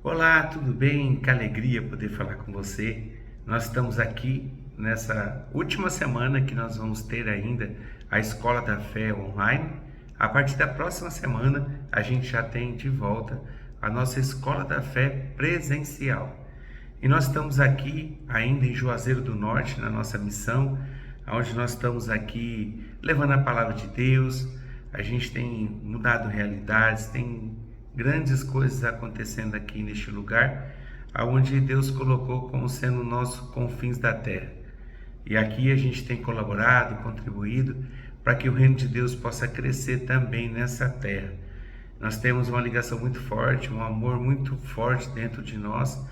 Olá, tudo bem? Que alegria poder falar com você. Nós estamos aqui nessa última semana que nós vamos ter ainda a Escola da Fé online. A partir da próxima semana, a gente já tem de volta a nossa Escola da Fé presencial. E nós estamos aqui ainda em Juazeiro do Norte, na nossa missão, onde nós estamos aqui levando a palavra de Deus. A gente tem mudado realidades, tem grandes coisas acontecendo aqui neste lugar, aonde Deus colocou como sendo o nosso confins da terra. E aqui a gente tem colaborado, contribuído para que o reino de Deus possa crescer também nessa terra. Nós temos uma ligação muito forte, um amor muito forte dentro de nós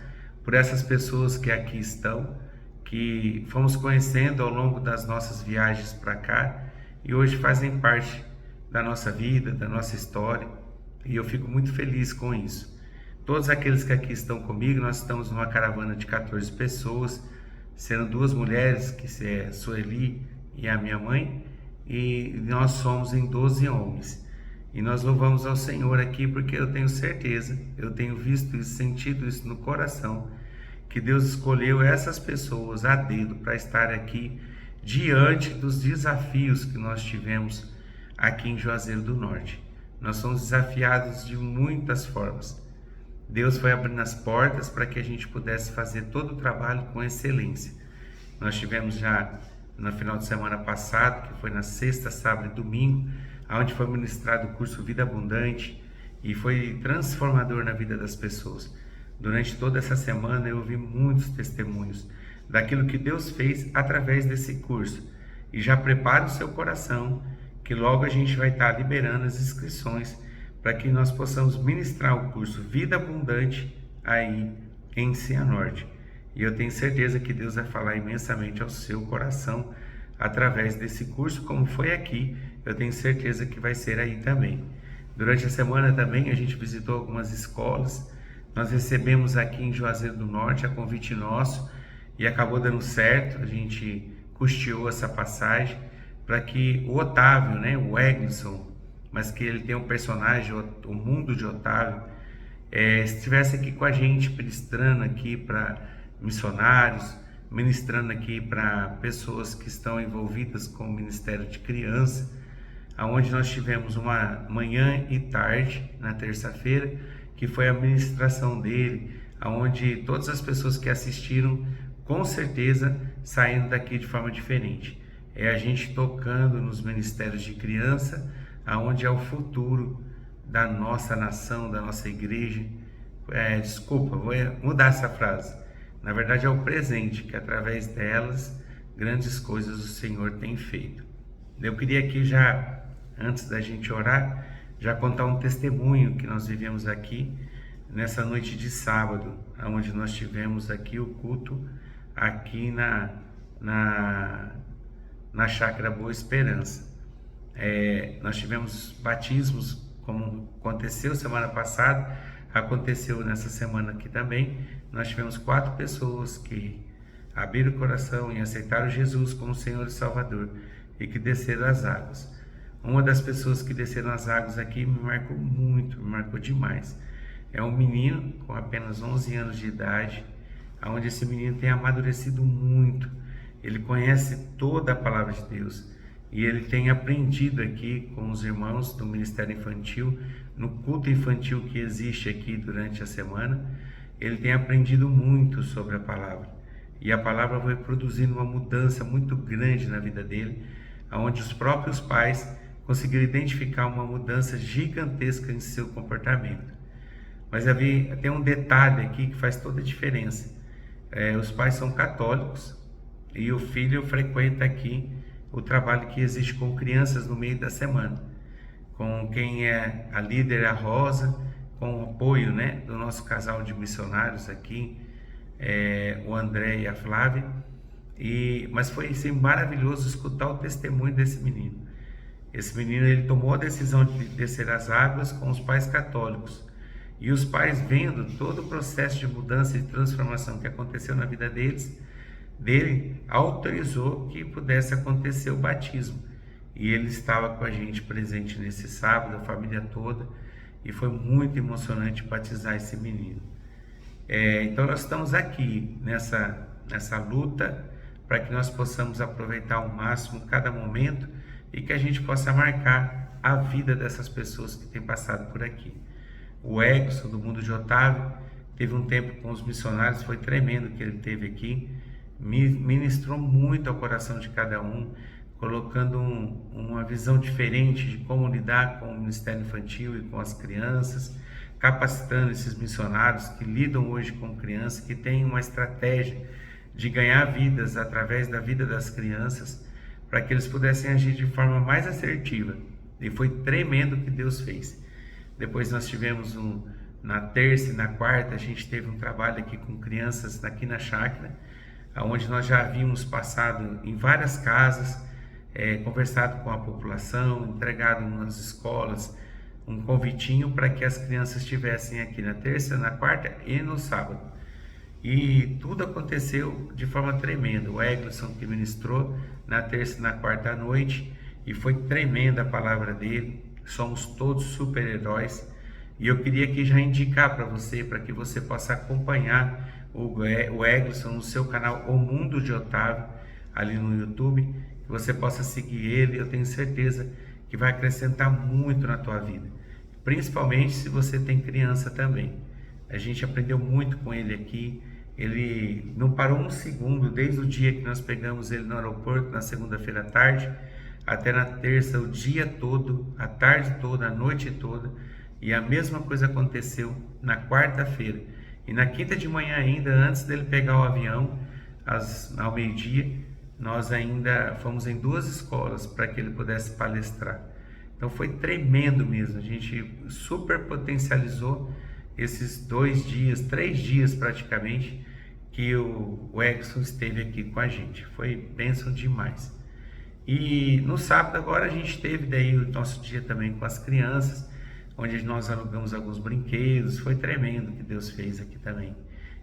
por essas pessoas que aqui estão, que fomos conhecendo ao longo das nossas viagens para cá e hoje fazem parte da nossa vida, da nossa história. E eu fico muito feliz com isso. Todos aqueles que aqui estão comigo, nós estamos numa caravana de 14 pessoas, sendo duas mulheres, que é a Sueli e a minha mãe, e nós somos em 12 homens. E nós louvamos ao Senhor aqui porque eu tenho certeza, eu tenho visto e sentido isso no coração, que Deus escolheu essas pessoas a dedo para estar aqui diante dos desafios que nós tivemos aqui em Juazeiro do Norte. Nós somos desafiados de muitas formas. Deus foi abrindo as portas para que a gente pudesse fazer todo o trabalho com excelência. Nós tivemos já no final de semana passado, que foi na sexta, sábado e domingo, onde foi ministrado o curso Vida Abundante e foi transformador na vida das pessoas. Durante toda essa semana eu ouvi muitos testemunhos daquilo que Deus fez através desse curso. E já prepare o seu coração, que logo a gente vai estar liberando as inscrições para que nós possamos ministrar o curso Vida Abundante aí em Cianorte. E eu tenho certeza que Deus vai falar imensamente ao seu coração através desse curso, como foi aqui, eu tenho certeza que vai ser aí também. Durante a semana também a gente visitou algumas escolas, nós recebemos aqui em Juazeiro do Norte a convite nosso e acabou dando certo, a gente custeou essa passagem para que o Otávio, o Eglisson, mas que ele tem um personagem, o Mundo de Otávio, estivesse aqui com a gente, ministrando aqui para missionários, ministrando aqui para pessoas que estão envolvidas com o Ministério de Criança, onde nós tivemos uma manhã e tarde, na terça-feira, que foi a ministração dele, onde todas as pessoas que assistiram, com certeza, saíram daqui de forma diferente. É a gente tocando nos ministérios de criança, aonde é o futuro da nossa nação, da nossa igreja. Desculpa, vou mudar essa frase. Na verdade é o presente, que através delas, grandes coisas o Senhor tem feito. Eu queria aqui já, antes da gente orar, já contar um testemunho que nós vivemos aqui, nessa noite de sábado, onde nós tivemos aqui o culto, aqui na Chácara Boa Esperança. Nós tivemos batismos, como aconteceu semana passada, aconteceu nessa semana aqui também. Nós tivemos 4 pessoas que abriram o coração e aceitaram Jesus como Senhor e Salvador e que desceram as águas. Uma das pessoas que desceram as águas aqui me marcou muito, me marcou demais. É um menino com apenas 11 anos de idade, onde esse menino tem amadurecido muito. Ele conhece toda a palavra de Deus e ele tem aprendido aqui com os irmãos do Ministério Infantil, no culto infantil que existe aqui durante a semana. Ele tem aprendido muito sobre a palavra e a palavra vai produzindo uma mudança muito grande na vida dele, onde os próprios pais conseguiram identificar uma mudança gigantesca em seu comportamento. Mas tem um detalhe aqui que faz toda a diferença. Os pais são católicos, e o filho frequenta aqui o trabalho que existe com crianças no meio da semana, com quem é a líder, a Rosa, com o apoio do nosso casal de missionários aqui, o André e a Flávia. Mas foi assim, maravilhoso escutar o testemunho desse menino. Esse menino, ele tomou a decisão de descer as águas com os pais católicos, e os pais, vendo todo o processo de mudança e transformação que aconteceu na vida dele, autorizou que pudesse acontecer o batismo. E ele estava com a gente presente nesse sábado, a família toda, e foi muito emocionante batizar esse menino. Então nós estamos aqui nessa luta para que nós possamos aproveitar ao máximo cada momento e que a gente possa marcar a vida dessas pessoas que têm passado por aqui. O Egson, do Mundo de Otávio, teve um tempo com os missionários, foi tremendo que ele teve aqui, ministrou muito ao coração de cada um, colocando uma visão diferente de como lidar com o ministério infantil e com as crianças, capacitando esses missionários que lidam hoje com crianças, que têm uma estratégia de ganhar vidas através da vida das crianças, para que eles pudessem agir de forma mais assertiva. E foi tremendo o que Deus fez. Depois nós tivemos na terça e na quarta, a gente teve um trabalho aqui com crianças aqui na chácara, onde nós já havíamos passado em várias casas, conversado com a população, entregado nas escolas um convitinho para que as crianças estivessem aqui na terça, na quarta e no sábado. E tudo aconteceu de forma tremenda. O Eglisson que ministrou na terça e na quarta à noite, e foi tremenda a palavra dele. Somos todos super-heróis. E eu queria aqui já indicar para você, para que você possa acompanhar o Eglisson no seu canal O Mundo de Otávio, ali no YouTube, que você possa seguir ele. Eu tenho certeza que vai acrescentar muito na tua vida, principalmente se você tem criança também. A gente aprendeu muito com ele aqui. Ele não parou um segundo desde o dia que nós pegamos ele no aeroporto, na segunda-feira à tarde, até na terça, o dia todo, a tarde toda, a noite toda. E a mesma coisa aconteceu na quarta-feira. E na quinta de manhã ainda, antes dele pegar o avião, ao meio-dia, nós ainda fomos em 2 escolas para que ele pudesse palestrar. Então foi tremendo mesmo. A gente super potencializou esses 2 dias, 3 dias praticamente, que o Egson esteve aqui com a gente. Foi bênção demais. E no sábado agora a gente teve daí o nosso dia também com as crianças, onde nós alugamos alguns brinquedos. Foi tremendo o que Deus fez aqui também.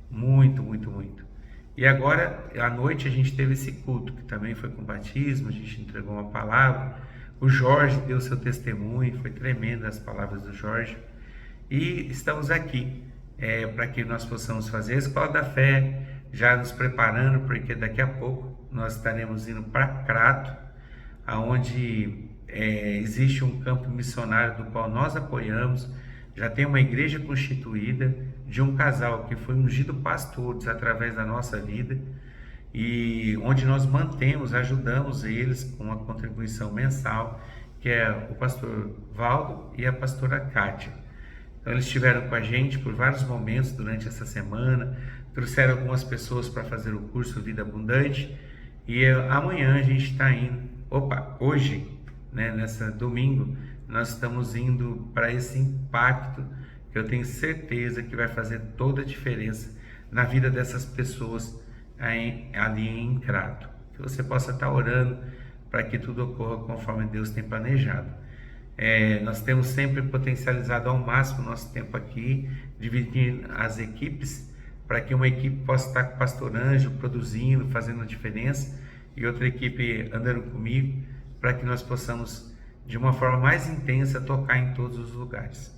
Muito, muito, muito. E agora à noite a gente teve esse culto, que também foi com batismo, a gente entregou uma palavra. O Jorge deu seu testemunho, foi tremendo as palavras do Jorge. E estamos aqui para que nós possamos fazer a Escola da Fé, já nos preparando, porque daqui a pouco nós estaremos indo para Crato, onde existe um campo missionário do qual nós apoiamos. Já tem uma igreja constituída de um casal que foi ungido pastores através da nossa vida, e onde nós ajudamos eles com uma contribuição mensal, que é o pastor Valdo e a pastora Kátia. Então eles estiveram com a gente por vários momentos durante essa semana, trouxeram algumas pessoas para fazer o curso Vida Abundante, e amanhã a gente está indo, hoje, nessa domingo, nós estamos indo para esse impacto, que eu tenho certeza que vai fazer toda a diferença na vida dessas pessoas ali em Crato. Que você possa estar orando para que tudo ocorra conforme Deus tem planejado. Nós temos sempre potencializado ao máximo o nosso tempo aqui, dividindo as equipes, para que uma equipe possa estar com o pastor Ângelo produzindo, fazendo a diferença, e outra equipe andando comigo, para que nós possamos, de uma forma mais intensa, tocar em todos os lugares.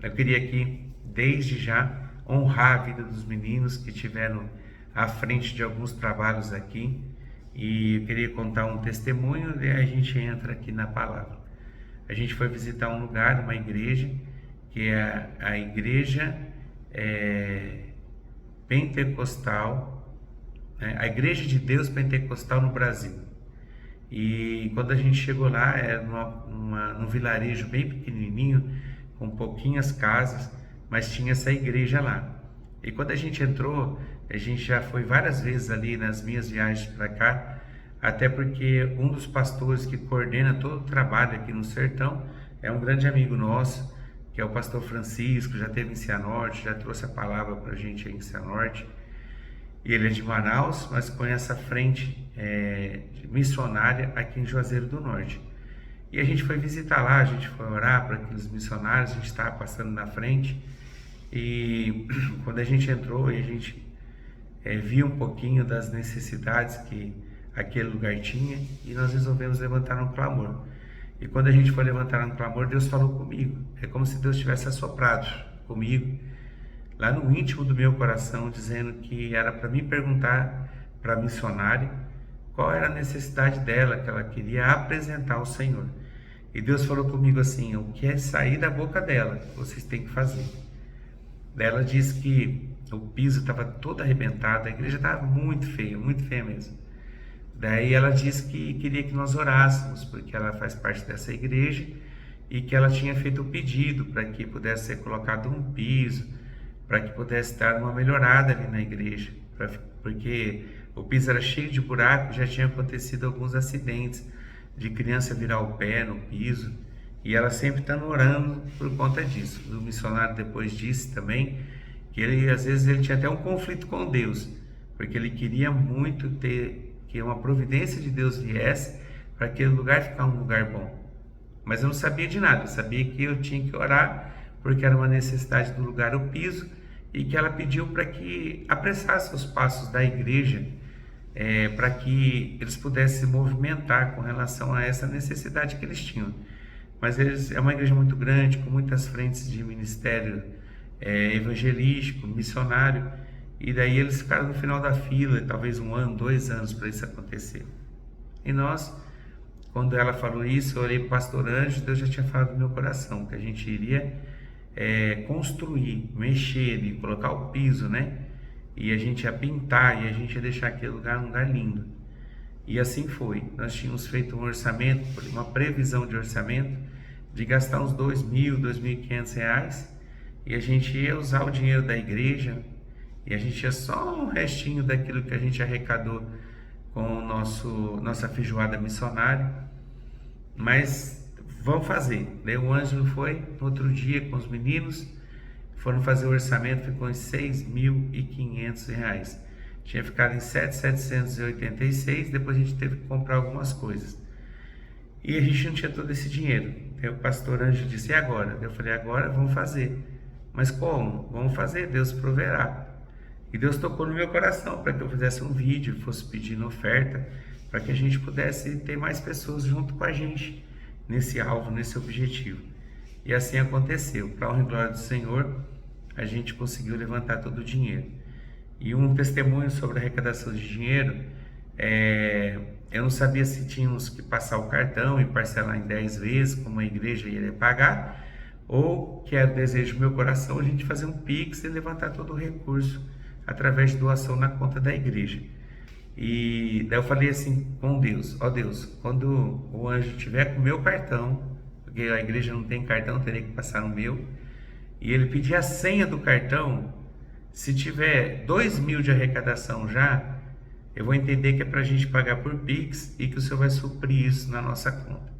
Eu queria aqui, desde já, honrar a vida dos meninos que tiveram à frente de alguns trabalhos aqui, e eu queria contar um testemunho, e a gente entra aqui na palavra. A gente foi visitar um lugar, uma igreja, que é a igreja pentecostal, a Igreja de Deus Pentecostal no Brasil. E quando a gente chegou lá, era num vilarejo bem pequenininho, com pouquinhas casas, mas tinha essa igreja lá. E quando a gente entrou, a gente já foi várias vezes ali nas minhas viagens para cá, até porque um dos pastores que coordena todo o trabalho aqui no Sertão é um grande amigo nosso, que é o pastor Francisco, já esteve em Cianorte, já trouxe a palavra para a gente aí em Cianorte. E ele é de Manaus, mas conhece a frente missionária aqui em Juazeiro do Norte. E a gente foi visitar lá, a gente foi orar para aqueles missionários, a gente estava passando na frente, e quando a gente entrou e a gente viu um pouquinho das necessidades que aquele lugar tinha, e nós resolvemos levantar um clamor. E quando a gente foi levantar um clamor, Deus falou comigo. É como se Deus tivesse assoprado comigo lá no íntimo do meu coração, dizendo que era para mim perguntar para a missionária qual era a necessidade dela, que ela queria apresentar ao Senhor. E Deus falou comigo assim: o que é sair da boca dela, vocês têm que fazer. Daí ela disse que o piso estava todo arrebentado, a igreja estava muito feia mesmo. Daí ela disse que queria que nós orássemos, porque ela faz parte dessa igreja e que ela tinha feito o pedido para que pudesse ser colocado um piso, para que pudesse dar uma melhorada ali na igreja, porque o piso era cheio de buracos, já tinha acontecido alguns acidentes de criança virar o pé no piso, e ela sempre está orando por conta disso. O missionário depois disse também que às vezes ele tinha até um conflito com Deus, porque ele queria muito ter que uma providência de Deus viesse para aquele lugar ficar um lugar bom. Mas eu não sabia de nada, eu sabia que eu tinha que orar, porque era uma necessidade do lugar, o piso, e que ela pediu para que apressasse os passos da igreja, para que eles pudessem se movimentar com relação a essa necessidade que eles tinham. Mas é uma igreja muito grande, com muitas frentes de ministério evangelístico, missionário, e daí eles ficaram no final da fila, talvez 1 ano, 2 anos para isso acontecer. E nós, quando ela falou isso, eu olhei para o pastor Anjo, Deus já tinha falado no meu coração, que a gente iria construir, mexer e colocar o piso, né? E a gente ia pintar, e a gente ia deixar aquele lugar um lugar lindo. E assim foi. Nós tínhamos feito um orçamento, uma previsão de orçamento, de gastar uns R$ 2.000, R$ 2.500, e a gente ia usar o dinheiro da igreja, e a gente ia só um restinho daquilo que a gente arrecadou com nossa feijoada missionária. Mas vamos fazer. Daí o Ângelo foi no outro dia com os meninos, foram fazer o orçamento, ficou em R$ 6.500. Tinha ficado em 7.786, depois a gente teve que comprar algumas coisas. E a gente não tinha todo esse dinheiro. Aí o pastor Ângelo disse: e agora? Eu falei: agora vamos fazer. Mas como? Vamos fazer, Deus proverá. E Deus tocou no meu coração para que eu fizesse um vídeo, fosse pedindo oferta, para que a gente pudesse ter mais pessoas junto com a gente nesse alvo, nesse objetivo. E assim aconteceu. Para a honra e glória do Senhor, a gente conseguiu levantar todo o dinheiro. E um testemunho sobre a arrecadação de dinheiro, eu não sabia se tínhamos que passar o cartão e parcelar em 10 vezes, como a igreja iria pagar, ou que era o desejo do meu coração a gente fazer um Pix e levantar todo o recurso através de doação na conta da igreja. E daí eu falei assim com Deus: ó Deus, quando o Anjo tiver com o meu cartão, porque a igreja não tem cartão, teria que passar no meu, e ele pedir a senha do cartão, se tiver 2.000 de arrecadação já, eu vou entender que é para a gente pagar por Pix e que o Senhor vai suprir isso na nossa conta.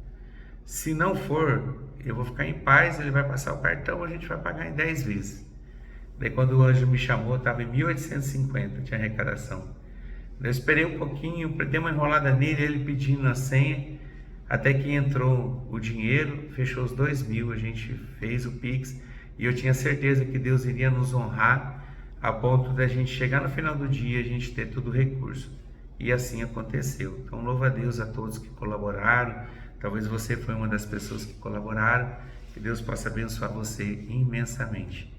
Se não for, eu vou ficar em paz, ele vai passar o cartão, a gente vai pagar em 10 vezes. Daí quando o Anjo me chamou, estava em 1.850 de arrecadação. Eu esperei um pouquinho, dei uma enrolada nele, ele pedindo a senha, até que entrou o dinheiro, fechou os 2.000, a gente fez o Pix, e eu tinha certeza que Deus iria nos honrar, a ponto da gente chegar no final do dia, a gente ter todo o recurso. E assim aconteceu. Então louva a Deus a todos que colaboraram, talvez você foi uma das pessoas que colaboraram, que Deus possa abençoar você imensamente.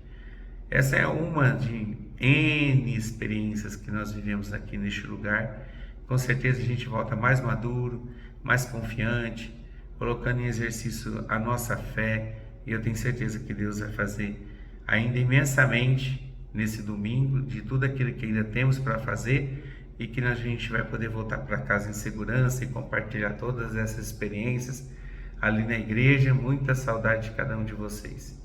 Essa é uma de N experiências que nós vivemos aqui neste lugar. Com certeza a gente volta mais maduro, mais confiante, colocando em exercício a nossa fé. E eu tenho certeza que Deus vai fazer ainda imensamente nesse domingo, de tudo aquilo que ainda temos para fazer, e que a gente vai poder voltar para casa em segurança e compartilhar todas essas experiências ali na igreja. Muita saudade de cada um de vocês.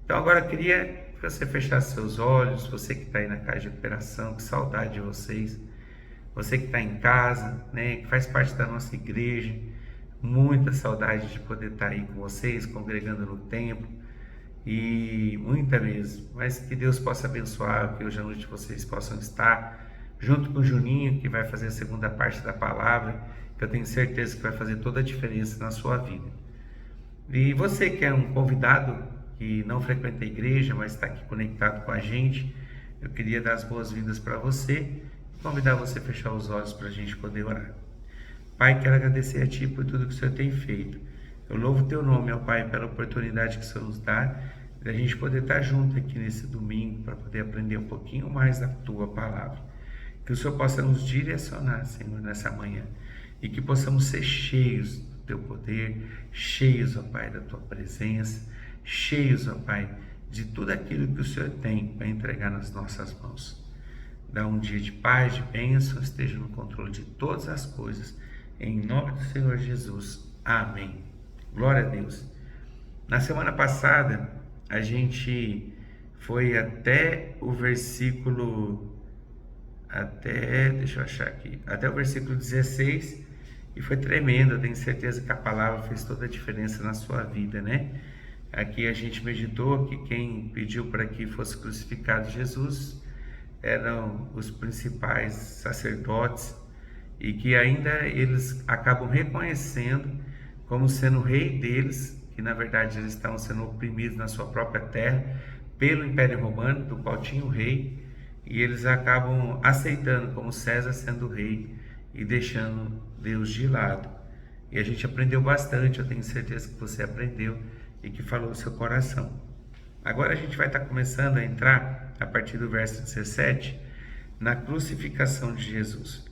Então agora eu queria que você fechasse seus olhos, você que está aí na casa de recuperação, que saudade de vocês, você que está em casa, né, que faz parte da nossa igreja, muita saudade de poder estar aí com vocês, congregando no templo, e muita mesmo, mas que Deus possa abençoar, que hoje à noite vocês possam estar junto com o Juninho, que vai fazer a segunda parte da palavra, que eu tenho certeza que vai fazer toda a diferença na sua vida. E você que é um convidado, que não frequenta a igreja, mas está aqui conectado com a gente, eu queria dar as boas-vindas para você e convidar você a fechar os olhos para a gente poder orar. Pai, quero agradecer a Ti por tudo que o Senhor tem feito. Eu louvo o Teu nome, ó Pai, pela oportunidade que o Senhor nos dá da gente poder estar junto aqui nesse domingo para poder aprender um pouquinho mais da tua palavra. Que o Senhor possa nos direcionar, Senhor, nessa manhã e que possamos ser cheios do teu poder, cheios, ó Pai, da tua presença, cheios, ó Pai, de tudo aquilo que o Senhor tem para entregar nas nossas mãos. Dá um dia de paz, de bênção, esteja no controle de todas as coisas. Em nome do Senhor Jesus. Amém. Glória a Deus. Na semana passada, a gente foi até o versículo, deixa eu achar aqui, até o versículo 16, e foi tremendo. Eu tenho certeza que a palavra fez toda a diferença na sua vida, né? Aqui a gente meditou que quem pediu para que fosse crucificado Jesus eram os principais sacerdotes e que ainda eles acabam reconhecendo como sendo o rei deles, que na verdade eles estavam sendo oprimidos na sua própria terra pelo Império Romano, do qual tinha o rei, e eles acabam aceitando como César sendo o rei e deixando Deus de lado. E a gente aprendeu bastante, eu tenho certeza que você aprendeu e que falou o seu coração. Agora a gente vai estar começando a entrar, a partir do verso 17, na crucificação de Jesus.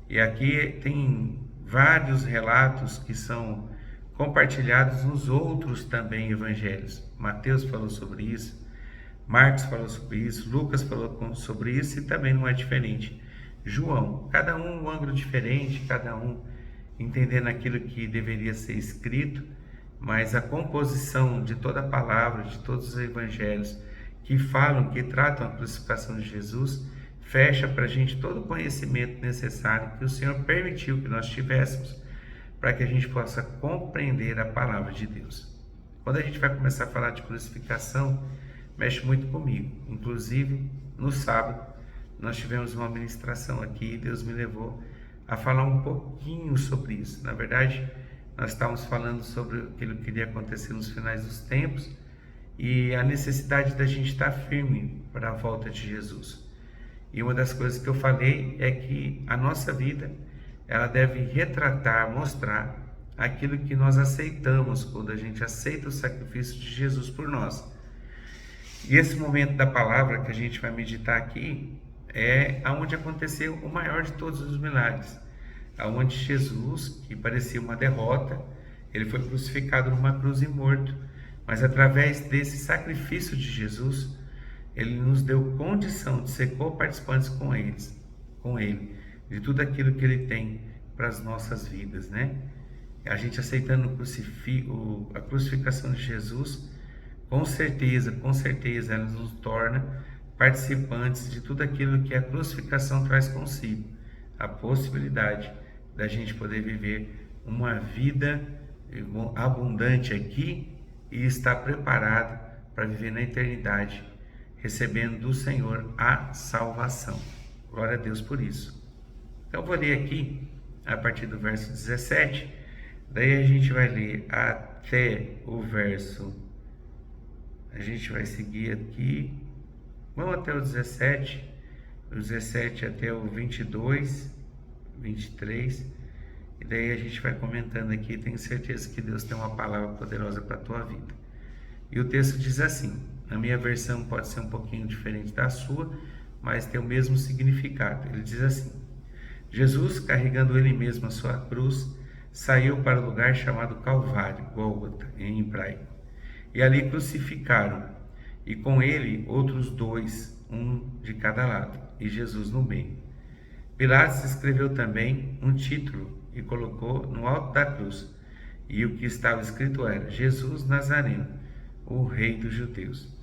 E aqui tem vários relatos que são compartilhados nos outros também evangelhos. Mateus falou sobre isso, Marcos falou sobre isso, Lucas falou sobre isso e também não é diferente. João, cada um ângulo diferente, cada um entendendo aquilo que deveria ser escrito, mas a composição de toda a palavra, de todos os evangelhos que falam, que tratam a crucificação de Jesus, fecha para a gente todo o conhecimento necessário que o Senhor permitiu que nós tivéssemos para que a gente possa compreender a palavra de Deus. Quando a gente vai começar a falar de crucificação, mexe muito comigo. Inclusive, no sábado, nós tivemos uma ministração aqui e Deus me levou a falar um pouquinho sobre isso. Na verdade, nós estávamos falando sobre aquilo que iria acontecer nos finais dos tempos e a necessidade da gente estar firme para a volta de Jesus. E uma das coisas que eu falei é que a nossa vida, ela deve retratar, mostrar aquilo que nós aceitamos quando a gente aceita o sacrifício de Jesus por nós. E esse momento da palavra que a gente vai meditar aqui é onde aconteceu o maior de todos os milagres, onde Jesus, que parecia uma derrota, ele foi crucificado numa cruz e morto, mas através desse sacrifício de Jesus, ele nos deu condição de ser co-participantes com ele, de tudo aquilo que ele tem para as nossas vidas, né? A gente aceitando a crucificação de Jesus, com certeza, ela nos torna participantes de tudo aquilo que a crucificação traz consigo, a possibilidade da gente poder viver uma vida abundante aqui e estar preparado para viver na eternidade, recebendo do Senhor a salvação. Glória a Deus por isso. Então eu vou ler aqui a partir do verso 17, daí a gente vai ler até o verso, a gente vai seguir aqui, vamos até o 17 até o 22, 23, e daí a gente vai comentando aqui. Tenho certeza que Deus tem uma palavra poderosa para a tua vida. E o texto diz assim, na minha versão pode ser um pouquinho diferente da sua, mas tem o mesmo significado. Ele diz assim: Jesus, carregando ele mesmo a sua cruz, saiu para o lugar chamado Calvário, Gólgota, em hebraico. E ali crucificaram, e com ele outros dois, um de cada lado, e Jesus no meio. Pilatos escreveu também um título e colocou no alto da cruz, e o que estava escrito era: Jesus Nazareno, o Rei dos Judeus.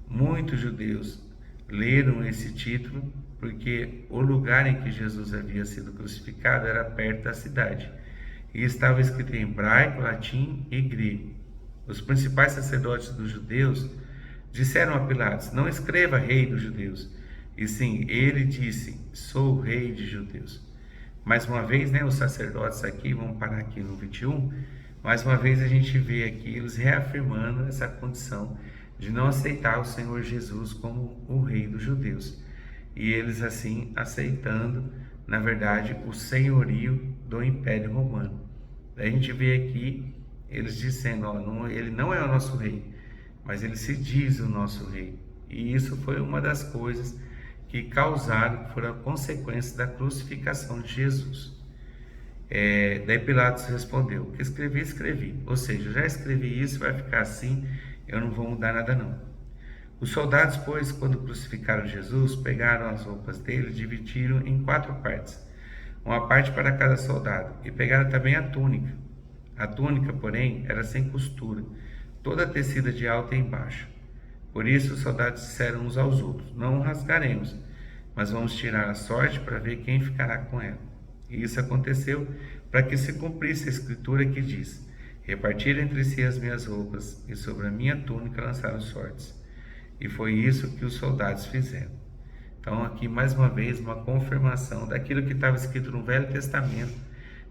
Muitos judeus leram esse título porque o lugar em que Jesus havia sido crucificado era perto da cidade, e estava escrito em hebraico, latim e grego. Os principais sacerdotes dos judeus disseram a Pilatos: não escreva Rei dos Judeus, e sim, ele disse: sou o Rei de Judeus. Mais uma vez, né, os sacerdotes aqui, vamos parar aqui no 21, mais uma vez a gente vê aqui eles reafirmando essa condição de não aceitar o Senhor Jesus como o Rei dos Judeus, e eles assim aceitando, na verdade, o senhorio do Império Romano. A gente vê aqui eles dizendo: ele não é o nosso rei, mas ele se diz o nosso rei. E isso foi uma das coisas que causaram, que foram a consequência da crucificação de Jesus. Daí Pilatos respondeu: o que escrevi, escrevi. Ou seja, eu já escrevi isso, vai ficar assim, eu não vou mudar nada não. Os soldados, pois, quando crucificaram Jesus, pegaram as roupas dele e dividiram em 4 partes, uma parte para cada soldado, e pegaram também a túnica. A túnica, porém, era sem costura, toda tecida de alto e embaixo. Por isso os soldados disseram uns aos outros: não rasgaremos, mas vamos tirar a sorte para ver quem ficará com ela. E isso aconteceu para que se cumprisse a escritura que diz: repartiram entre si as minhas roupas, e sobre a minha túnica lançaram sortes. E foi isso que os soldados fizeram. Então aqui mais uma vez uma confirmação daquilo que estava escrito no Velho Testamento,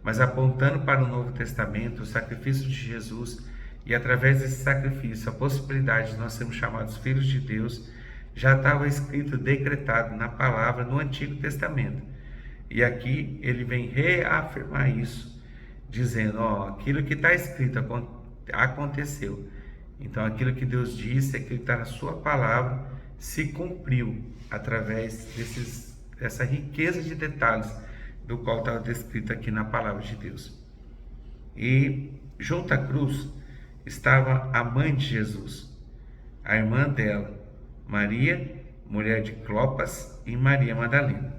mas apontando para o Novo Testamento, o sacrifício de Jesus, e através desse sacrifício, a possibilidade de nós sermos chamados filhos de Deus, já estava escrito, decretado na palavra no Antigo Testamento. E aqui ele vem reafirmar isso, dizendo: aquilo que está escrito aconteceu. Então aquilo que Deus disse, aquilo que está na sua palavra, se cumpriu através dessa riqueza de detalhes do qual estava descrito aqui na palavra de Deus. E junto à cruz estava a mãe de Jesus, a irmã dela, Maria, mulher de Clopas, e Maria Madalena.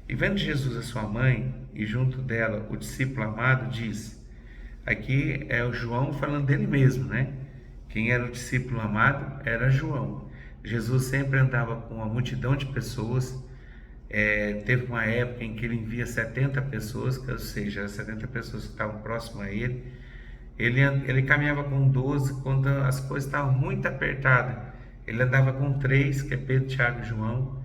E vendo Jesus a sua mãe, e junto dela o discípulo amado, disse: aqui é o João falando dele mesmo, né? Quem era o discípulo amado era João. Jesus sempre andava com uma multidão de pessoas. Teve uma época em que ele envia 70 pessoas, ou seja, as 70 pessoas que estavam próximas a ele. Ele caminhava com 12 quando as coisas estavam muito apertadas. Ele andava com 3, que é Pedro, Tiago e João.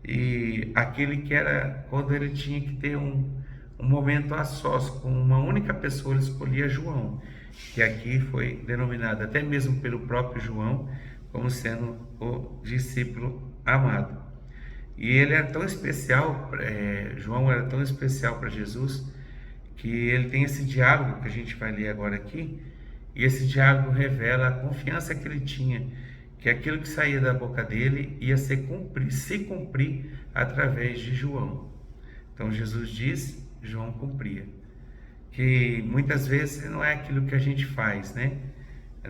E aquele que era quando ele tinha que ter um momento a sós com uma única pessoa, ele escolhia João, que aqui foi denominado até mesmo pelo próprio João como sendo o discípulo amado. E ele era tão especial, João era tão especial para Jesus, que ele tem esse diálogo que a gente vai ler agora aqui, e esse diálogo revela a confiança que ele tinha, que aquilo que saía da boca dele ia se cumprir através de João. Então Jesus disse, João cumpria. Que muitas vezes não é aquilo que a gente faz, né?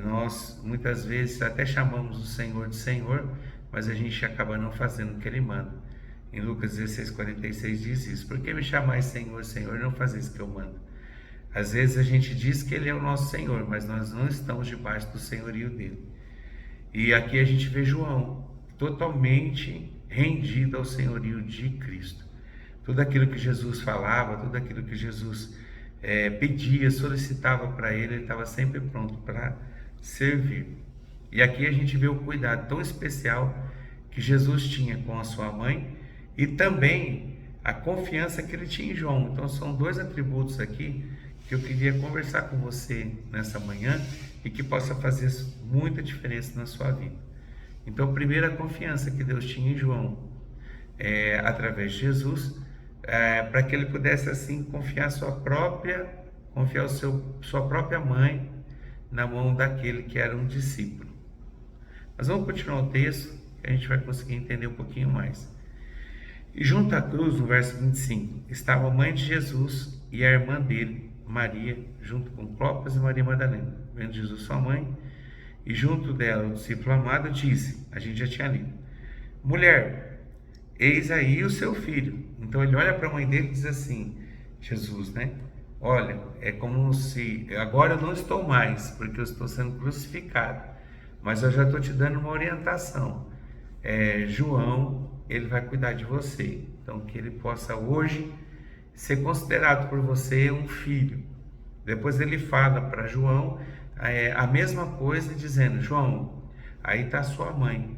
Nós muitas vezes até chamamos o Senhor de Senhor, mas a gente acaba não fazendo o que Ele manda. Em Lucas 16:46 diz isso: por que me chamais Senhor, Senhor, e não fazeis o que eu mando? Às vezes a gente diz que Ele é o nosso Senhor, mas nós não estamos debaixo do senhorio dEle. E aqui a gente vê João totalmente rendido ao senhorio de Cristo. Tudo aquilo que Jesus falava, tudo aquilo que Jesus pedia, solicitava para ele estava sempre pronto para servir. E aqui a gente vê o cuidado tão especial que Jesus tinha com a sua mãe e também a confiança que ele tinha em João. Então são 2 atributos aqui que eu queria conversar com você nessa manhã e que possa fazer muita diferença na sua vida. Então, primeiro, a confiança que Deus tinha em João, através de Jesus, para que ele pudesse assim confiar sua própria mãe na mão daquele que era um discípulo. Mas vamos continuar o texto, que a gente vai conseguir entender um pouquinho mais. E junto à cruz, no verso 25, estava a mãe de Jesus e a irmã dele, Maria, junto com Clopas e Maria Madalena. Vendo Jesus sua mãe, e junto dela o discípulo amado, disse, a gente já tinha lido: mulher, eis aí o seu filho. Então ele olha para a mãe dele e diz assim, Jesus, né? Olha, é como se, agora eu não estou mais, porque eu estou sendo crucificado, mas eu já estou te dando uma orientação. João, ele vai cuidar de você, então que ele possa hoje ser considerado por você um filho. Depois ele fala para João a mesma coisa, dizendo, João, aí está sua mãe.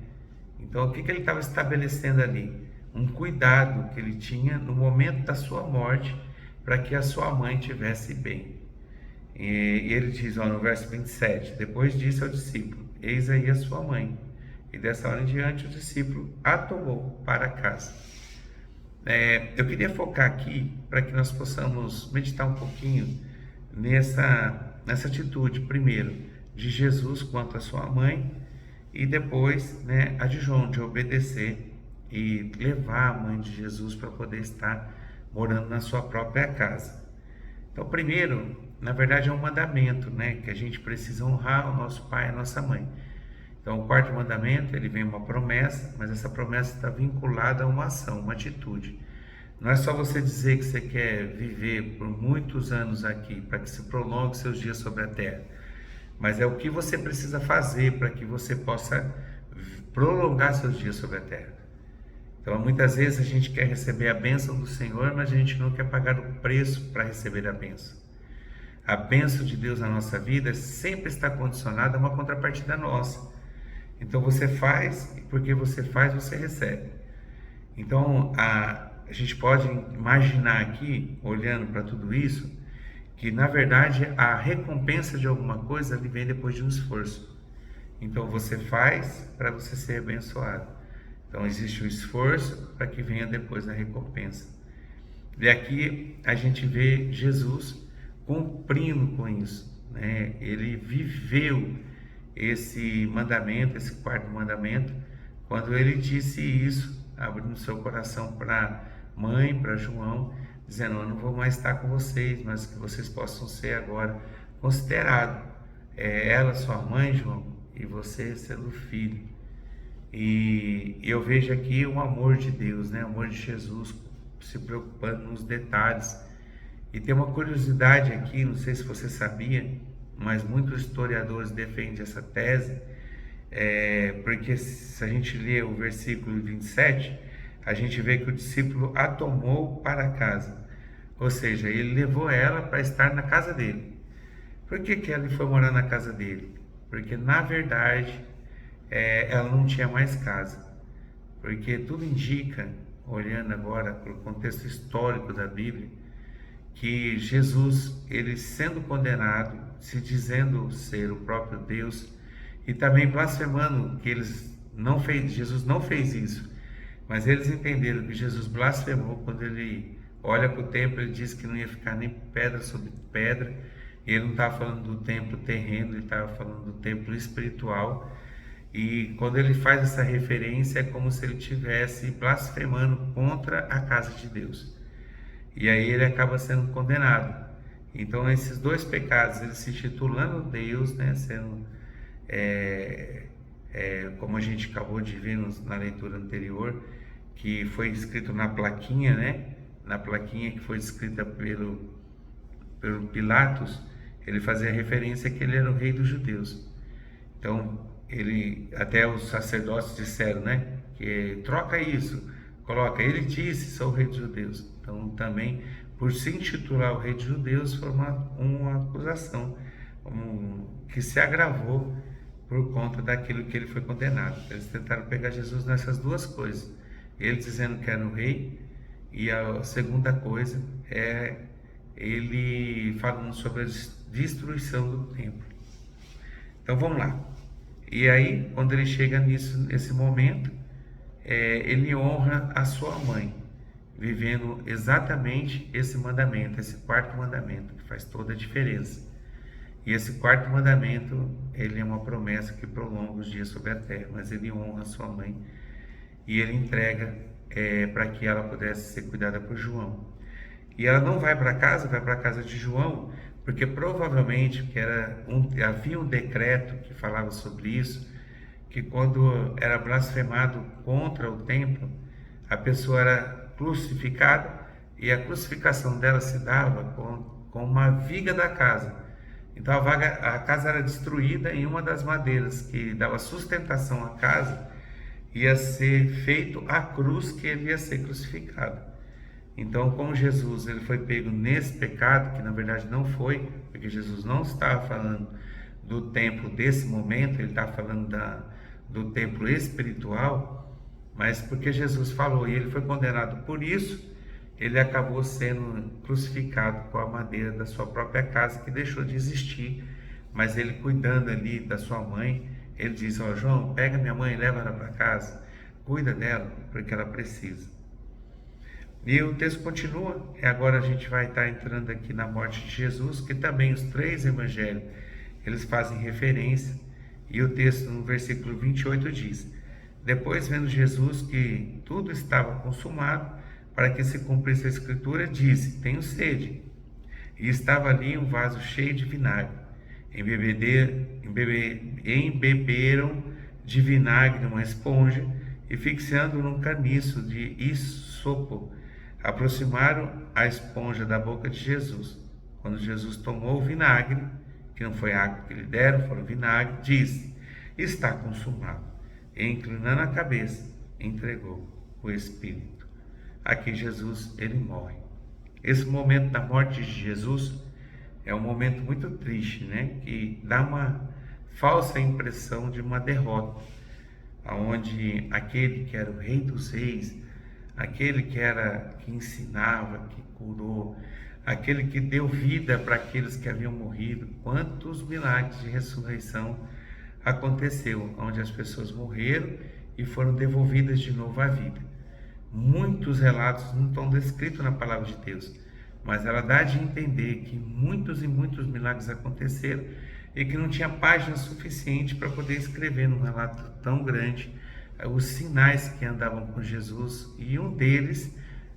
Então o que ele estava estabelecendo ali? Um cuidado que ele tinha no momento da sua morte, para que a sua mãe estivesse bem. E ele diz, no verso 27, depois disse ao discípulo, eis aí a sua mãe. E dessa hora em diante o discípulo a tomou para casa. Eu queria focar aqui, para que nós possamos meditar um pouquinho nessa atitude, primeiro, de Jesus quanto à sua mãe, e depois, né, a de João, de obedecer e levar a mãe de Jesus para poder estar morando na sua própria casa. Então, primeiro, na verdade, é um mandamento, né, que a gente precisa honrar o nosso pai e a nossa mãe. Então, o quarto mandamento, ele vem uma promessa, mas essa promessa está vinculada a uma ação, uma atitude. Não é só você dizer que você quer viver por muitos anos aqui, para que se prolongue seus dias sobre a terra, mas é o que você precisa fazer para que você possa prolongar seus dias sobre a terra. Então, muitas vezes a gente quer receber a bênção do Senhor, mas a gente não quer pagar o preço para receber a bênção. A bênção de Deus na nossa vida sempre está condicionada a uma contrapartida nossa. Então, você faz, e porque você faz, você recebe. Então, a gente pode imaginar aqui, olhando para tudo isso, que na verdade a recompensa de alguma coisa ali vem depois de um esforço. Então, você faz para você ser abençoado. Então, existe o esforço para que venha depois a recompensa. E aqui a gente vê Jesus cumprindo com isso, né? Ele viveu esse mandamento, esse quarto mandamento, quando ele disse isso, abrindo seu coração para mãe, para João, dizendo: eu não vou mais estar com vocês, mas que vocês possam ser agora considerados, ela sua mãe, João, e você sendo filho. E eu vejo aqui o amor de Deus, né? O amor de Jesus se preocupando nos detalhes. E tem uma curiosidade aqui, não sei se você sabia, mas muitos historiadores defendem essa tese, porque se a gente lê o versículo 27, a gente vê que o discípulo a tomou para casa, ou seja, ele levou ela para estar na casa dele. Por que ela foi morar na casa dele? Porque na verdade ela não tinha mais casa, porque tudo indica, olhando agora para o contexto histórico da Bíblia, que Jesus, ele sendo condenado, se dizendo ser o próprio Deus e também blasfemando que Jesus não fez isso, mas eles entenderam que Jesus blasfemou quando ele olha para o templo. Ele diz que não ia ficar nem pedra sobre pedra, e ele não estava falando do templo terreno, ele estava falando do templo espiritual. E quando ele faz essa referência, é como se ele estivesse blasfemando contra a casa de Deus. E aí ele acaba sendo condenado. Então, esses dois pecados, ele se intitulando Deus, né, sendo, como a gente acabou de ver na leitura anterior, que foi escrito na plaquinha, né, na plaquinha que foi escrita pelo Pilatos, ele fazia referência que ele era o rei dos judeus. Então, até os sacerdotes disseram, né, que troca isso, coloca, ele disse, sou o rei dos judeus. Então, também, por se intitular o rei dos judeus, foi uma acusação que se agravou por conta daquilo que ele foi condenado. Eles tentaram pegar Jesus nessas duas coisas, ele dizendo que era o rei, e a segunda coisa é ele falando sobre a destruição do templo. Então, vamos lá. E aí, quando ele chega nesse momento, ele honra a sua mãe, vivendo exatamente esse mandamento, esse quarto mandamento, que faz toda a diferença. E esse quarto mandamento, ele é uma promessa que prolonga os dias sobre a terra, mas ele honra a sua mãe e ele entrega para que ela pudesse ser cuidada por João. E ela não vai para casa, vai para a casa de João, porque provavelmente havia um decreto que falava sobre isso, que quando era blasfemado contra o templo, a pessoa era crucificada, e a crucificação dela se dava com uma viga da casa. Então a casa era destruída, e uma das madeiras que dava sustentação à casa ia ser feito a cruz que ele ia ser crucificado. Então, como Jesus ele foi pego nesse pecado, que na verdade não foi, porque Jesus não estava falando do templo desse momento, ele estava falando do templo espiritual, mas porque Jesus falou e ele foi condenado por isso, ele acabou sendo crucificado com a madeira da sua própria casa, que deixou de existir. Mas ele, cuidando ali da sua mãe, ele diz: ó, João, pega minha mãe e leva ela para casa, cuida dela, porque ela precisa. E o texto continua, e agora a gente vai estar entrando aqui na morte de Jesus, que também os três evangelhos, eles fazem referência, E o texto no versículo 28 diz: Depois, vendo Jesus que tudo estava consumado, para que se cumprisse a escritura, disse: Tenho sede. E estava ali um vaso cheio de vinagre. Embeberam de vinagre uma esponja e, fixando num caniço de hisopo, aproximaram a esponja da boca de Jesus. Quando Jesus tomou o vinagre, que não foi água que lhe deram, foi o vinagre, disse: Está consumado. E, inclinando a cabeça, entregou o Espírito. Aqui Jesus, ele morre. Esse momento da morte de Jesus é um momento muito triste, né? Que dá uma falsa impressão de uma derrota, onde aquele que era o Rei dos Reis, aquele que ensinava, que curou, aquele que deu vida para aqueles que haviam morrido, quantos milagres de ressurreição aconteceu, onde as pessoas morreram e foram devolvidas de novo à vida. Muitos relatos não estão descritos na palavra de Deus, mas ela dá de entender que muitos e muitos milagres aconteceram e que não tinha página suficiente para poder escrever num relato tão grande os sinais que andavam com Jesus, e um deles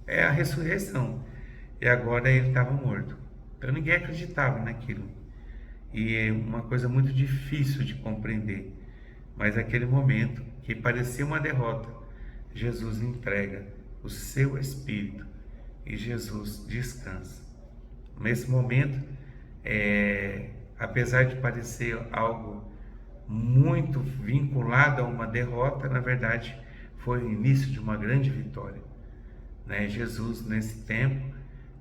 é a ressurreição. E agora ele estava morto. Então ninguém acreditava naquilo. E é uma coisa muito difícil de compreender. Mas naquele momento, que parecia uma derrota, Jesus entrega o seu Espírito e Jesus descansa. Nesse momento, apesar de parecer algo muito vinculado a uma derrota, na verdade foi o início de uma grande vitória, né? Jesus, nesse tempo,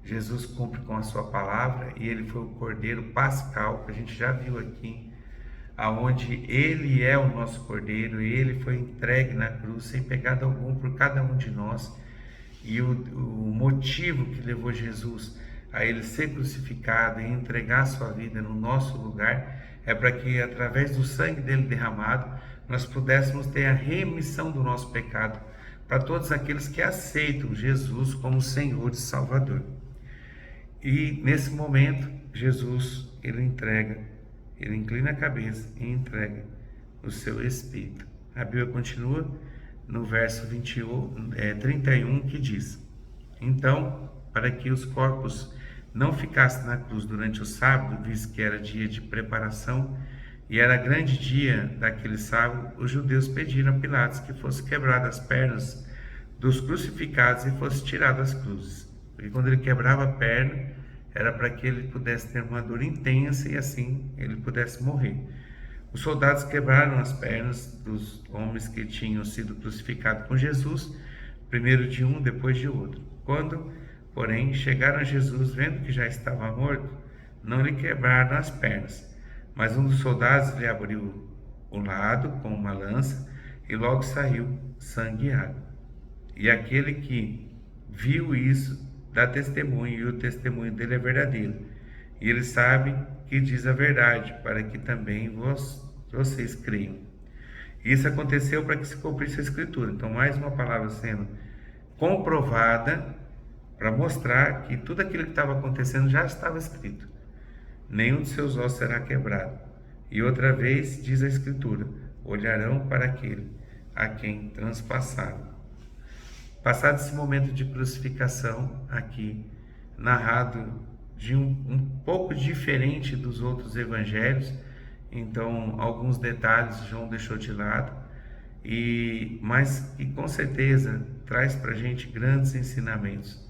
Jesus cumpre com a sua palavra e ele foi o Cordeiro Pascal, que a gente já viu aqui, aonde ele é o nosso Cordeiro, e ele foi entregue na cruz sem pecado algum por cada um de nós. E o motivo que levou Jesus a ele ser crucificado e entregar a sua vida no nosso lugar é para que, através do sangue dele derramado, nós pudéssemos ter a remissão do nosso pecado para todos aqueles que aceitam Jesus como Senhor e Salvador. E nesse momento, Jesus, ele inclina a cabeça e entrega o seu Espírito. A Bíblia continua no verso 31, que diz: Então, para que os corpos não ficassem na cruz durante o sábado, visto que era dia de preparação e era grande dia daquele sábado, os judeus pediram a Pilatos que fosse quebradas as pernas dos crucificados e fosse tirado as cruzes. Porque quando ele quebrava a perna, era para que ele pudesse ter uma dor intensa e assim ele pudesse morrer. Os soldados quebraram as pernas dos homens que tinham sido crucificados com Jesus, primeiro de um, depois de outro. Quando, porém, chegaram a Jesus, vendo que já estava morto, não lhe quebraram as pernas. Mas um dos soldados lhe abriu o lado com uma lança, e logo saiu sangue e água. E aquele que viu isso dá testemunho, e o testemunho dele é verdadeiro. E ele sabe que diz a verdade, para que também vocês creiam. Isso aconteceu para que se cumprisse a Escritura. Então, mais uma palavra sendo comprovada para mostrar que tudo aquilo que estava acontecendo já estava escrito. Nenhum de seus ossos será quebrado. E outra vez, diz a Escritura, olharão para aquele a quem transpassaram. Passado esse momento de crucificação aqui, narrado de um pouco diferente dos outros evangelhos, então alguns detalhes João deixou de lado, mas que com certeza traz para a gente grandes ensinamentos.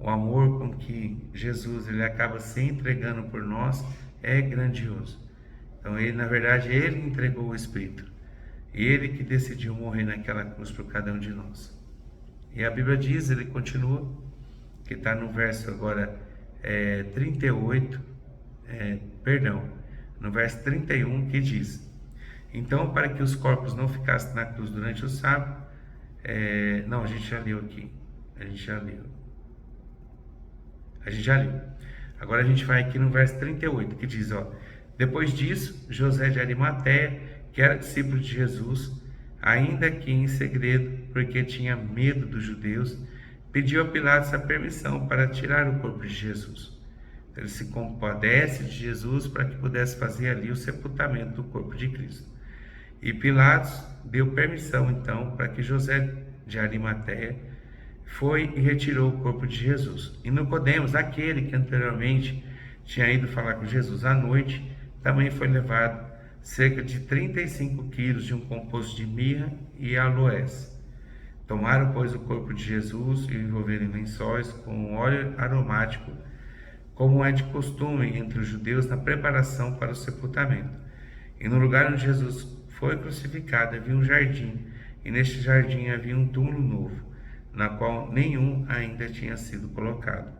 O amor com que Jesus ele acaba se entregando por nós é grandioso. Então ele, na verdade, ele entregou o Espírito, ele que decidiu morrer naquela cruz por cada um de nós. E a Bíblia diz, ele continua, que está no verso agora 38, no verso 31, que diz: Então, para que os corpos não ficassem na cruz durante o sábado, não, a gente já leu aqui, a gente já leu. Agora a gente vai aqui no verso 38, que diz, depois disso, José de Arimateia, que era discípulo de Jesus, ainda que em segredo, porque tinha medo dos judeus, pediu a Pilatos a permissão para tirar o corpo de Jesus. Ele se compadece de Jesus para que pudesse fazer ali o sepultamento do corpo de Cristo. E Pilatos deu permissão então para que José de Arimateia foi e retirou o corpo de Jesus. E Nicodemos, aquele que anteriormente tinha ido falar com Jesus à noite, também foi levado cerca de 35 quilos de um composto de mirra e aloés. Tomaram, pois, o corpo de Jesus e o envolveram em lençóis com óleo aromático, como é de costume entre os judeus na preparação para o sepultamento. E no lugar onde Jesus foi crucificado havia um jardim, e neste jardim havia um túmulo novo, na qual nenhum ainda tinha sido colocado.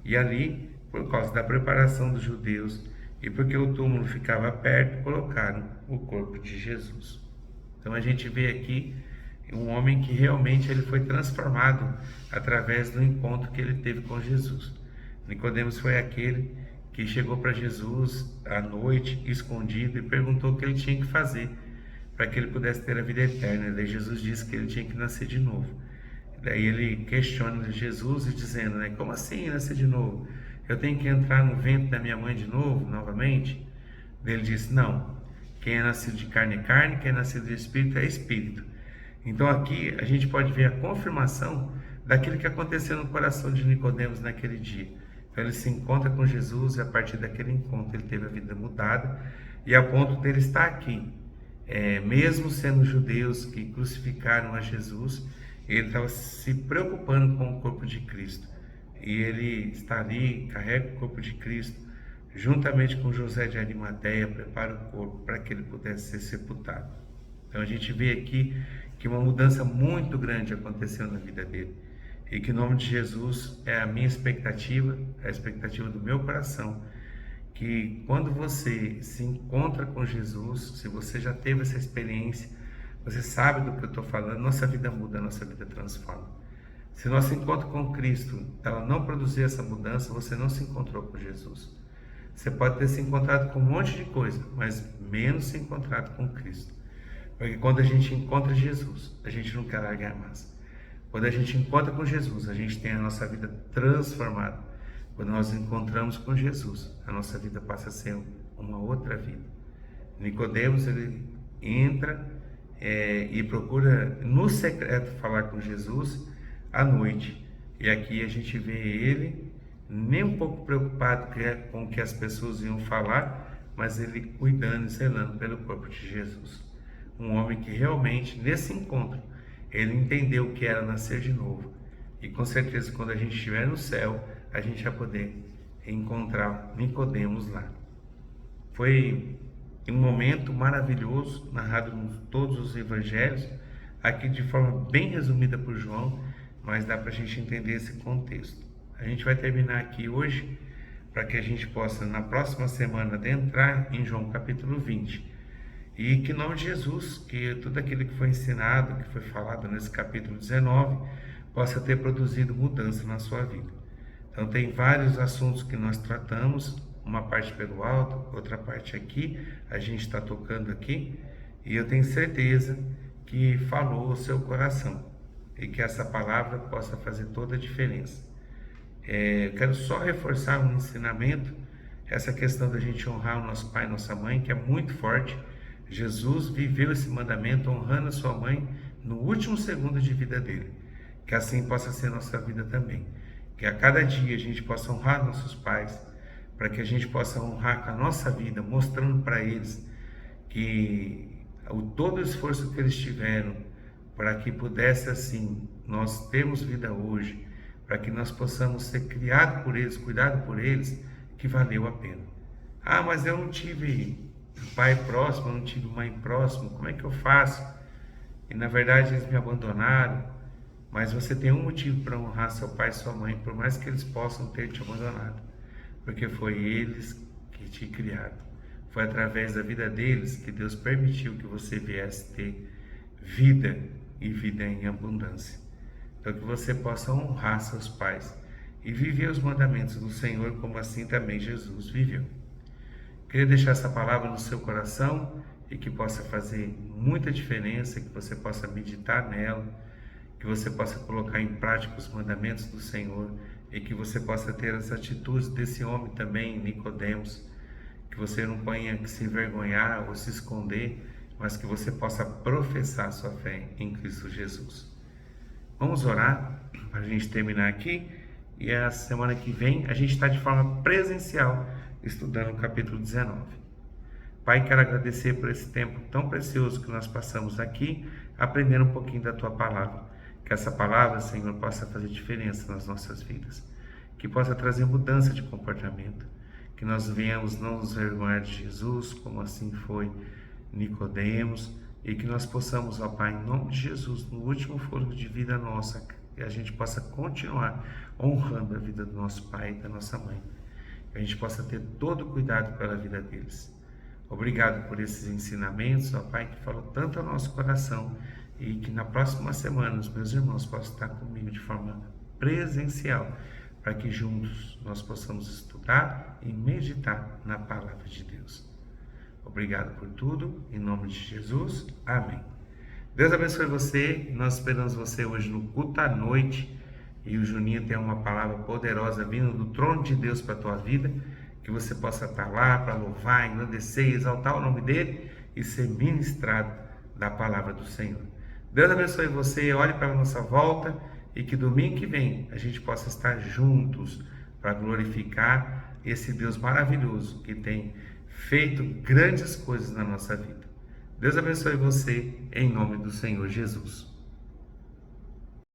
E ali, por causa da preparação dos judeus e porque o túmulo ficava perto, colocaram o corpo de Jesus. Então a gente vê aqui um homem que realmente ele foi transformado através do encontro que ele teve com Jesus. Nicodemos foi aquele que chegou para Jesus à noite, escondido, e perguntou o que ele tinha que fazer para que ele pudesse ter a vida eterna. Daí Jesus disse que ele tinha que nascer de novo. Daí ele questiona Jesus e dizendo, como assim nascer de novo? Eu tenho que entrar no ventre da minha mãe de novo, novamente? Daí ele disse, não, quem é nascido de carne é carne, quem é nascido de espírito é espírito. Então aqui a gente pode ver a confirmação daquilo que aconteceu no coração de Nicodemos naquele dia. Então ele se encontra com Jesus e a partir daquele encontro ele teve a vida mudada e a ponto dele estar aqui. Mesmo sendo judeus que crucificaram a Jesus, ele estava se preocupando com o corpo de Cristo. E ele está ali, carrega o corpo de Cristo, juntamente com José de Arimateia, prepara o corpo para que ele pudesse ser sepultado. Então a gente vê aqui que uma mudança muito grande aconteceu na vida dele. E que o nome de Jesus é a minha expectativa, a expectativa do meu coração, que quando você se encontra com Jesus, se você já teve essa experiência, você sabe do que eu estou falando, nossa vida muda, nossa vida transforma. Se nosso encontro com Cristo ela não produzir essa mudança, você não se encontrou com Jesus. Você pode ter se encontrado com um monte de coisa, mas menos se encontrado com Cristo. Porque quando a gente encontra Jesus, a gente não quer largar mais. Quando a gente encontra com Jesus, a gente tem a nossa vida transformada. Quando nós encontramos com Jesus, a nossa vida passa a ser uma outra vida. Nicodemos, ele entra e procura no secreto falar com Jesus à noite. E aqui a gente vê ele nem um pouco preocupado com o que as pessoas iam falar, mas ele cuidando e zelando pelo corpo de Jesus. Um homem que realmente, nesse encontro, ele entendeu o que era nascer de novo. E com certeza, quando a gente estiver no céu, a gente vai poder encontrar Nicodemos lá. Foi um momento maravilhoso, narrado em todos os evangelhos, aqui de forma bem resumida por João, mas dá para a gente entender esse contexto. A gente vai terminar aqui hoje, para que a gente possa, na próxima semana, adentrar em João capítulo 20. E que em nome de Jesus, que tudo aquilo que foi ensinado, que foi falado nesse capítulo 19, possa ter produzido mudança na sua vida. Então tem vários assuntos que nós tratamos, uma parte pelo alto, outra parte aqui, a gente está tocando aqui, e eu tenho certeza que falou o seu coração, e que essa palavra possa fazer toda a diferença. Eu quero só reforçar um ensinamento, essa questão da gente honrar o nosso pai e nossa mãe, que é muito forte. Jesus viveu esse mandamento honrando a sua mãe no último segundo de vida dele. Que assim possa ser nossa vida também. Que a cada dia a gente possa honrar nossos pais, para que a gente possa honrar com a nossa vida, mostrando para eles que todo o esforço que eles tiveram para que pudesse assim nós termos vida hoje, para que nós possamos ser criados por eles, cuidados por eles, que valeu a pena. Ah, mas eu não tive pai próximo, eu não tive mãe próximo, como é que eu faço? E na verdade eles me abandonaram, mas você tem um motivo para honrar seu pai e sua mãe, por mais que eles possam ter te abandonado, porque foi eles que te criaram. Foi através da vida deles que Deus permitiu que você viesse ter vida e vida em abundância. Então que você possa honrar seus pais e viver os mandamentos do Senhor, como assim também Jesus viveu. Queria deixar essa palavra no seu coração e que possa fazer muita diferença, que você possa meditar nela, que você possa colocar em prática os mandamentos do Senhor e que você possa ter as atitudes desse homem também, Nicodemos, que você não tenha que se envergonhar ou se esconder, mas que você possa professar sua fé em Cristo Jesus. Vamos orar para a gente terminar aqui, e a semana que vem a gente está de forma presencial estudando o capítulo 19. Pai, quero agradecer por esse tempo tão precioso que nós passamos aqui, aprendendo um pouquinho da Tua palavra. Que essa palavra, Senhor, possa fazer diferença nas nossas vidas, que possa trazer mudança de comportamento, que nós venhamos não nos vergonhar de Jesus, como assim foi Nicodemos, e que nós possamos, ó Pai, em nome de Jesus, no último fôlego de vida nossa, que a gente possa continuar honrando a vida do nosso pai e da nossa mãe, que a gente possa ter todo o cuidado pela vida deles. Obrigado por esses ensinamentos, ó Pai, que falou tanto ao nosso coração, e que na próxima semana os meus irmãos possam estar comigo de forma presencial, para que juntos nós possamos estudar e meditar na palavra de Deus. Obrigado por tudo, em nome de Jesus, amém. Deus abençoe você, nós esperamos você hoje no culto à noite, e o Juninho tem uma palavra poderosa vindo do trono de Deus para a tua vida, que você possa estar lá para louvar, engrandecer e exaltar o nome dele e ser ministrado da palavra do Senhor. Deus abençoe você, olhe para a nossa volta e que domingo que vem a gente possa estar juntos para glorificar esse Deus maravilhoso que tem feito grandes coisas na nossa vida. Deus abençoe você em nome do Senhor Jesus.